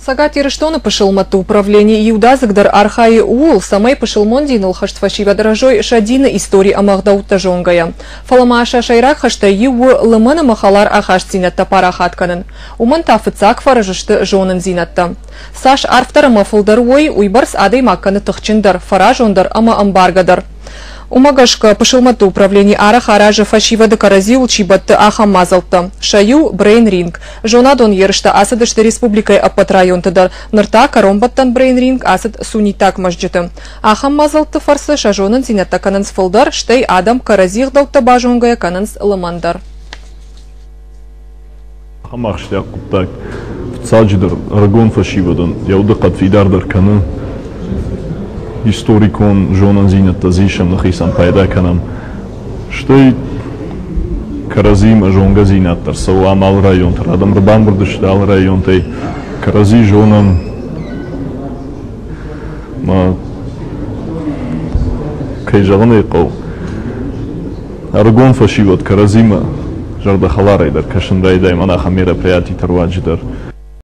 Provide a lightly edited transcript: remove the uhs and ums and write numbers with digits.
Сагат Ирыштона пошелмату управление Иудазагдар Архаи Уул самой пошелмондинул хаштфашива дорожой шадина истории Амахдаута жонгая. Фаламаша шайрак хашта Иу лымана махалар ахаш зинатта парахатканын. Уман тафыцак фаражышты жонын зинатта. Саш арфтара мафылдаруой уйбарс адей макканы тыхчындар, фаражондар ама амбаргадар. Умагашка пошелмату управление Арахаража фашива декаразил чибатты аха мазалта. Шаю Брейн Ринг. Жонадон ерышта асадышты республикой аппат районтадар. Нырта каромбаттан Брейн Ринг асад сунитак мажджеты. Аха мазалты фарсы шажонын зинатта кананс фылдар, штей адам каразих далта бажонгая кананс ламандар. Хамахшти акуптак цаджидер рагон фашивадан яуда катфидардар канан. Историкон жонан зинатта зишам нахисан пайда канам. Штой каразима жонга зинаттар сау амал районтар. Адам рабан бурдышты ал районтай. Карази жонан ма кайжаган айқау. Аргон фашиват каразима жардахаларайдар кашынрайдай манаха мероприятий тарваджидар.